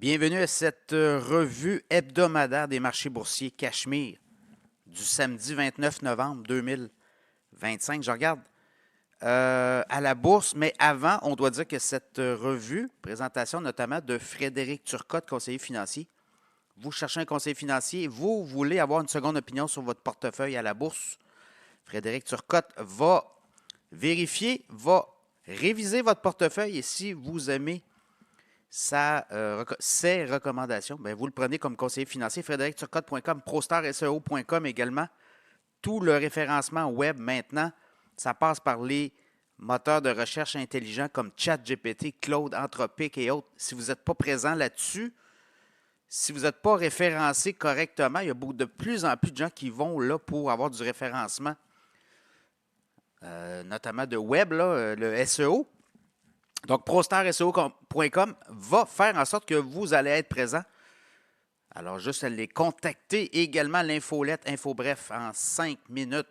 Bienvenue à cette revue hebdomadaire des marchés boursiers Cachemire du samedi 29 novembre 2025. Je regarde à la bourse, mais avant, on doit dire que cette revue, présentation notamment de Frédéric Turcotte, conseiller financier. Vous cherchez un conseiller financier, vous voulez avoir une seconde opinion sur votre portefeuille à la bourse. Frédéric Turcotte va vérifier, va réviser votre portefeuille et si vous aimez ses recommandations, bien, vous le prenez comme conseiller financier. FrédéricTurcotte.com, ProStarSEO.com également. Tout le référencement web maintenant, ça passe par les moteurs de recherche intelligents comme ChatGPT, Claude, Anthropic et autres. Si vous n'êtes pas présent là-dessus, si vous n'êtes pas référencé correctement, il y a de plus en plus de gens qui vont là pour avoir du référencement, notamment de web, là, le SEO. Donc, ProStarSEO.com va faire en sorte que vous allez être présent. Alors, juste à les contacter. Également, l'infolette, InfoBref, en 5 minutes.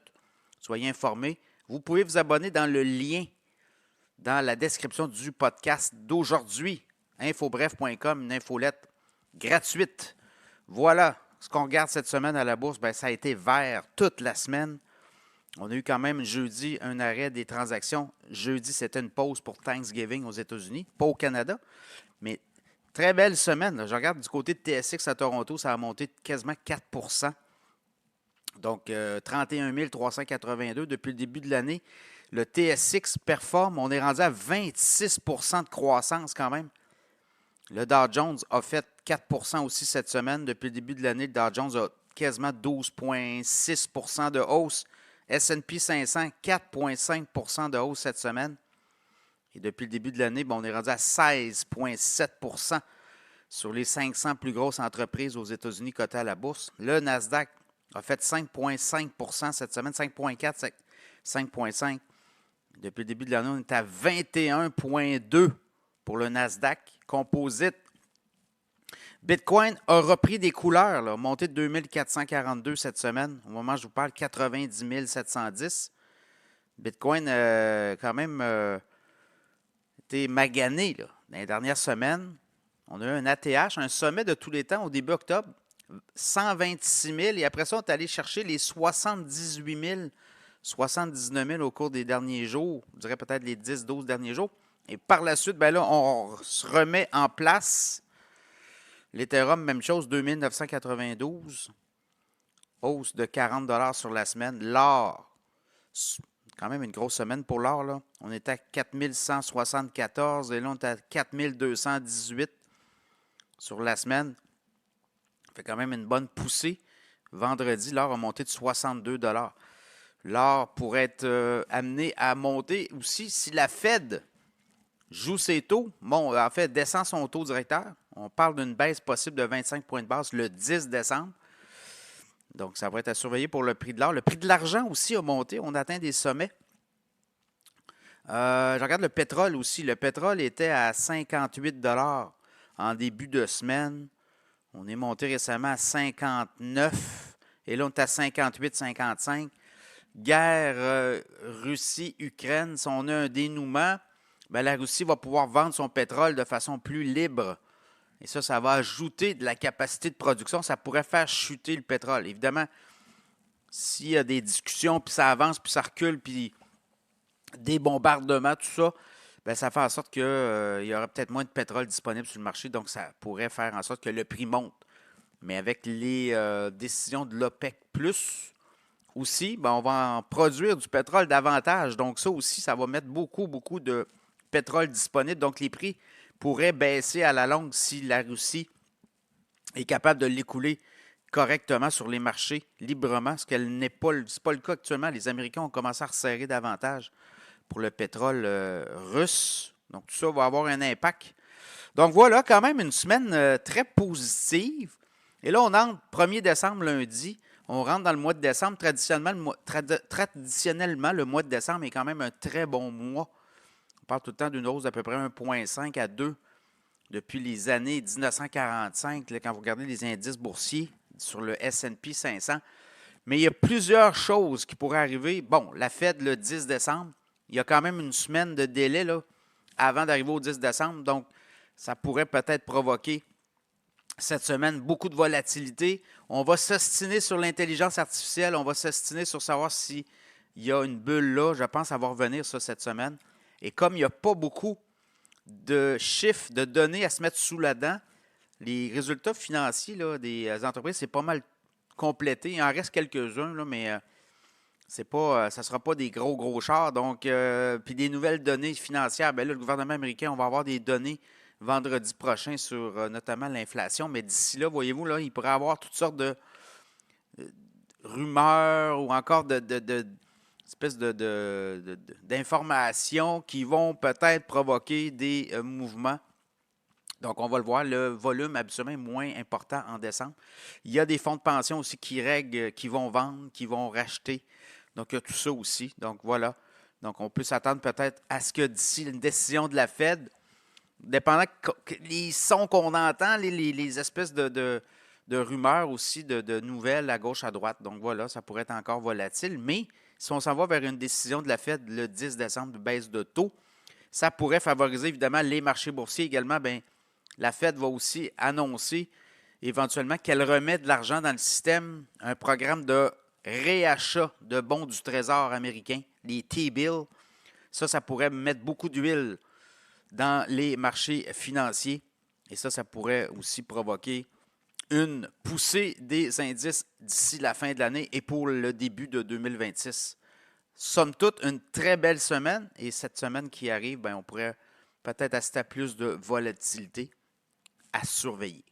Soyez informés. Vous pouvez vous abonner dans le lien dans la description du podcast d'aujourd'hui. InfoBref.com, une infolette gratuite. Voilà ce qu'on regarde cette semaine à la bourse. Bien, ça a été vert toute la semaine. On a eu quand même jeudi un arrêt des transactions. Jeudi, c'était une pause pour Thanksgiving aux États-Unis, pas au Canada. Mais très belle semaine. Là. Je regarde du côté de TSX à Toronto, ça a monté de quasiment 4 %. Donc, 31 382 depuis le début de l'année. Le TSX performe. On est rendu à 26 % de croissance quand même. Le Dow Jones a fait 4 % aussi cette semaine. Depuis le début de l'année, le Dow Jones a quasiment 12,6 % de hausse. S&P 500, 4,5 % de hausse cette semaine. Et depuis le début de l'année, on est rendu à 16,7 % sur les 500 plus grosses entreprises aux États-Unis cotées à la bourse. Le Nasdaq a fait 5,5 % cette semaine, 5,4 %, 5,5 %. Depuis le début de l'année, on est à 21,2 pour le Nasdaq Composite. Bitcoin a repris des couleurs, là, monté de 2442 cette semaine. Au moment où je vous parle, 90 710. Bitcoin quand même été magané là, dans les dernières semaines. On a eu un ATH, un sommet de tous les temps au début octobre, 126 000. Et après ça, on est allé chercher les 78 000, 79 000 au cours des derniers jours. Je dirais peut-être les 10-12 derniers jours. Et par la suite, ben là, on se remet en place. L'Ethereum, même chose, 2992. Hausse de 40 $ sur la semaine. L'or, quand même une grosse semaine pour l'or. Là. On est à 4174 et là, on est à 4218 sur la semaine. Ça fait quand même une bonne poussée. Vendredi, l'or a monté de 62 $. L'or pourrait être amené à monter aussi si la Fed joue ses taux. Bon, en fait, descend son taux directeur. On parle d'une baisse possible de 25 points de base le 10 décembre. Donc, ça va être à surveiller pour le prix de l'or. Le prix de l'argent aussi a monté. On atteint des sommets. Je regarde le pétrole aussi. Le pétrole était à 58 $ en début de semaine. On est monté récemment à 59. Et là, on est à 58, 55. Guerre Russie-Ukraine. Si on a un dénouement, bien, la Russie va pouvoir vendre son pétrole de façon plus libre. Et ça va ajouter de la capacité de production. Ça pourrait faire chuter le pétrole. Évidemment, s'il y a des discussions, puis ça avance, puis ça recule, puis des bombardements, tout ça, bien, ça fait en sorte qu'il y aura peut-être moins de pétrole disponible sur le marché. Donc, ça pourrait faire en sorte que le prix monte. Mais avec les décisions de l'OPEC+, aussi, bien, on va en produire du pétrole davantage. Donc, ça aussi, ça va mettre beaucoup de pétrole disponible. Donc, les prix pourrait baisser à la longue si la Russie est capable de l'écouler correctement sur les marchés, librement, ce qu'elle n'est pas, c'est pas le cas actuellement. Les Américains ont commencé à resserrer davantage pour le pétrole russe. Donc, tout ça va avoir un impact. Donc, voilà quand même une semaine très positive. Et là, on entre 1er décembre, lundi. On rentre dans le mois de décembre. Traditionnellement, le mois de décembre est quand même un très bon mois. On parle tout le temps d'une hausse d'à peu près 1,5 à 2 depuis les années 1945, là, quand vous regardez les indices boursiers sur le S&P 500. Mais il y a plusieurs choses qui pourraient arriver. Bon, la Fed le 10 décembre, il y a quand même une semaine de délai là, avant d'arriver au 10 décembre. Donc, ça pourrait peut-être provoquer cette semaine, beaucoup de volatilité. On va s'ostiner sur l'intelligence artificielle. On va s'ostiner sur savoir s'il y a une bulle là. Je pense avoir revenir ça cette semaine. Et comme il n'y a pas beaucoup de chiffres, de données à se mettre sous la dent, les résultats financiers là, des entreprises, c'est pas mal complété. Il en reste quelques-uns, là, mais c'est pas, ça ne sera pas des gros chars. Donc, puis des nouvelles données financières. Bien là, le gouvernement américain, on va avoir des données vendredi prochain sur notamment l'inflation. Mais d'ici là, voyez-vous, là, il pourrait y avoir toutes sortes de rumeurs ou encore espèces d'informations qui vont peut-être provoquer des mouvements. Donc, on va le voir, le volume habituellement est moins important en décembre. Il y a des fonds de pension aussi qui règlent, qui vont vendre, qui vont racheter. Donc, il y a tout ça aussi. Donc, voilà. Donc, on peut s'attendre peut-être à ce que d'ici une décision de la Fed, dépendant les sons qu'on entend, les espèces de rumeurs aussi, de nouvelles à gauche, à droite. Donc, voilà, ça pourrait être encore volatile. Mais si on s'en va vers une décision de la Fed le 10 décembre de baisse de taux, ça pourrait favoriser évidemment les marchés boursiers également. Bien, la Fed va aussi annoncer éventuellement qu'elle remet de l'argent dans le système, un programme de réachat de bons du Trésor américain, les T-bills. Ça pourrait mettre beaucoup d'huile dans les marchés financiers. Et ça pourrait aussi provoquer une poussée des indices d'ici la fin de l'année et pour le début de 2026. Somme toute, une très belle semaine. Et cette semaine qui arrive, bien, on pourrait peut-être assister à plus de volatilité à surveiller.